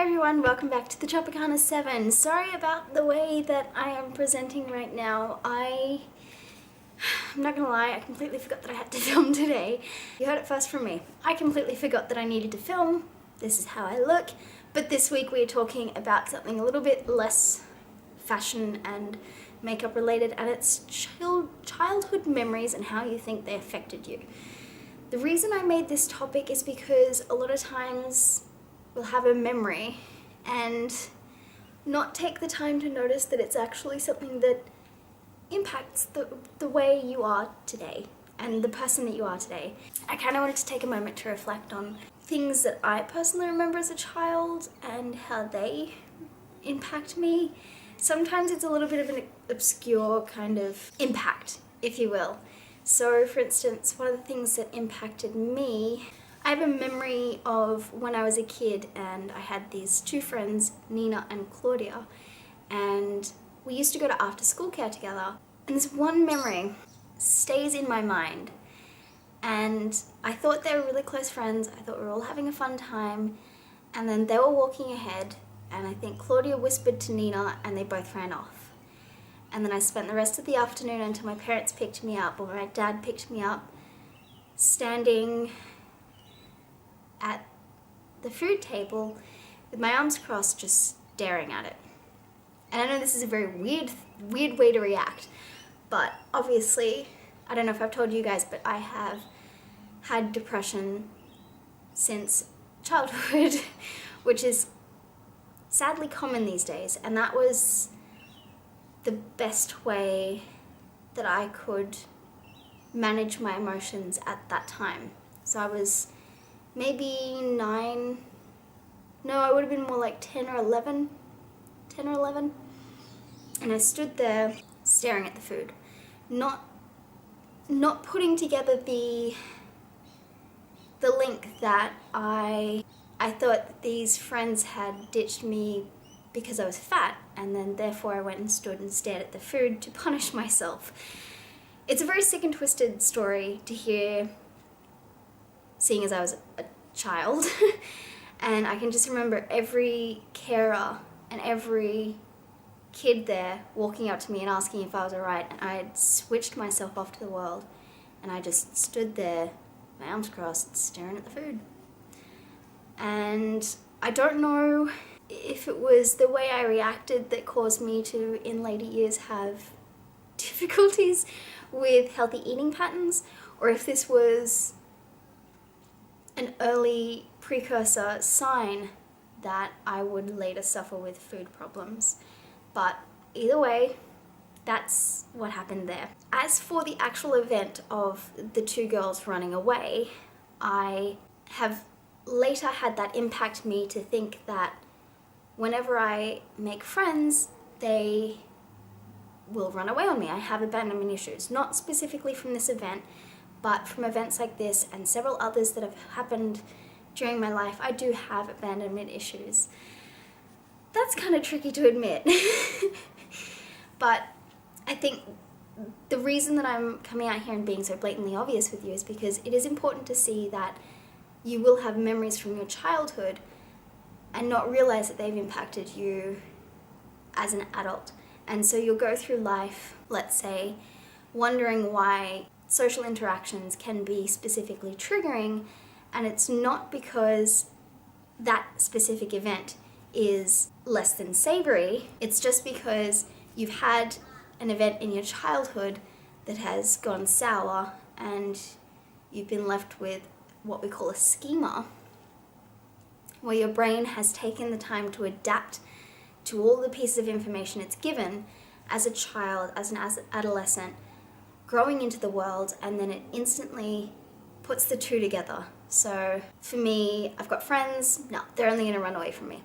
everyone, welcome back to the Tropicana 7. Sorry about the way that I am presenting right now. I'm not gonna lie, I completely forgot that I had to film today. You heard it first from me. I completely forgot that I needed to film. This is how I look. But this week we're talking about something a little bit less fashion and makeup related, and it's childhood memories and how you think they affected you. The reason I made this topic is because a lot of times we'll have a memory and not take the time to notice that it's actually something that impacts the way you are today and the person that you are today. I kind of wanted to take a moment to reflect on things that I personally remember as a child and how they impact me. Sometimes it's a little bit of an obscure kind of impact, if you will. So for instance, one of the things that impacted me, I have a memory of when I was a kid and I had these two friends, Nina and Claudia, and we used to go to after school care together. And this one memory stays in my mind. And I thought they were really close friends. I thought we were all having a fun time. And then they were walking ahead, and I think Claudia whispered to Nina and they both ran off. And then I spent the rest of the afternoon until my parents picked me up, or my dad picked me up, standing at the food table with my arms crossed, just staring at it. And I know this is a very weird way to react, but obviously, I don't know if I've told you guys, but I have had depression since childhood, which is sadly common these days, and that was the best way that I could manage my emotions at that time. So I was maybe I would have been more like 10 or 11, and I stood there staring at the food, not putting together the link that I thought that these friends had ditched me because I was fat, and then therefore I went and stood and stared at the food to punish myself. It's a very sick and twisted story to hear, seeing as I was a child. And I can just remember every carer and every kid there walking up to me and asking if I was alright, and I had switched myself off to the world and I just stood there, my arms crossed, staring at the food. And I don't know if it was the way I reacted that caused me to, in later years, have difficulties with healthy eating patterns, or if this was an early precursor sign that I would later suffer with food problems. But either way, that's what happened there. As for the actual event of the two girls running away, I have later had that impact me to think that whenever I make friends, they will run away on me. I have abandonment issues, not specifically from this event, but from events like this and several others that have happened during my life. I do have abandonment issues. That's kind of tricky to admit. But I think the reason that I'm coming out here and being so blatantly obvious with you is because it is important to see that you will have memories from your childhood and not realize that they've impacted you as an adult. And so you'll go through life, let's say, wondering why social interactions can be specifically triggering, and it's not because that specific event is less than savory, it's just because you've had an event in your childhood that has gone sour and you've been left with what we call a schema, where your brain has taken the time to adapt to all the pieces of information it's given as a child, as an adolescent, growing into the world, and then it instantly puts the two together. So for me, I've got friends, no, they're only gonna run away from me.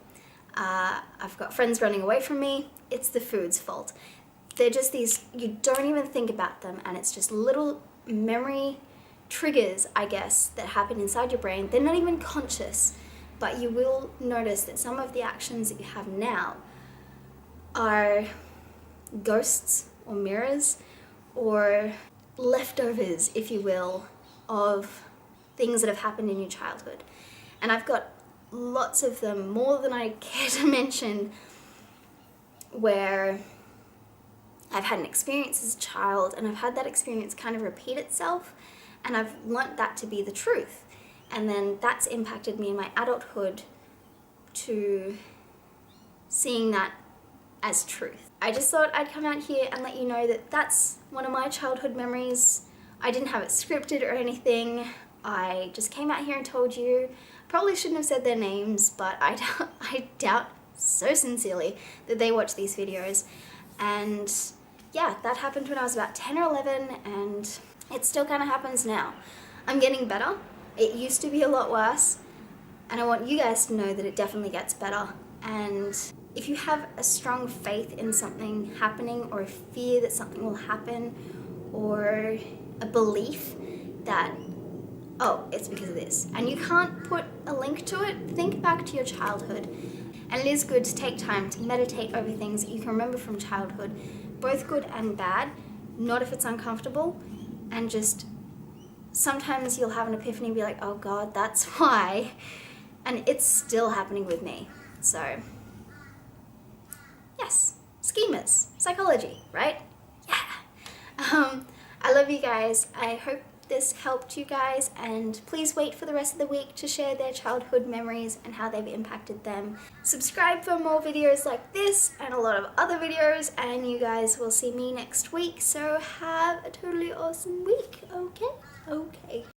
I've got friends running away from me, it's the food's fault. They're just these, you don't even think about them, and it's just little memory triggers, I guess, that happen inside your brain. They're not even conscious, but you will notice that some of the actions that you have now are ghosts or mirrors or leftovers, if you will, of things that have happened in your childhood. And I've got lots of them, more than I care to mention, where I've had an experience as a child and I've had that experience kind of repeat itself, and I've learnt that to be the truth. And then that's impacted me in my adulthood to seeing that as truth. I just thought I'd come out here and let you know that that's one of my childhood memories. I didn't have it scripted or anything. I just came out here and told you. Probably shouldn't have said their names, but I doubt so sincerely that they watch these videos. And yeah, that happened when I was about 10 or 11, and it still kind of happens now. I'm getting better. It used to be a lot worse, and I want you guys to know that it definitely gets better. And if you have a strong faith in something happening, or a fear that something will happen, or a belief that, oh, it's because of this, and you can't put a link to it, think back to your childhood. And it is good to take time to meditate over things that you can remember from childhood, both good and bad, not if it's uncomfortable, and just sometimes you'll have an epiphany and be like, oh God, that's why. And it's still happening with me. So, yes, schemas, psychology, right? Yeah. I love you guys. I hope this helped you guys, and please wait for the rest of the week to share their childhood memories and how they've impacted them. Subscribe for more videos like this and a lot of other videos, and you guys will see me next week. So have a totally awesome week, okay? Okay.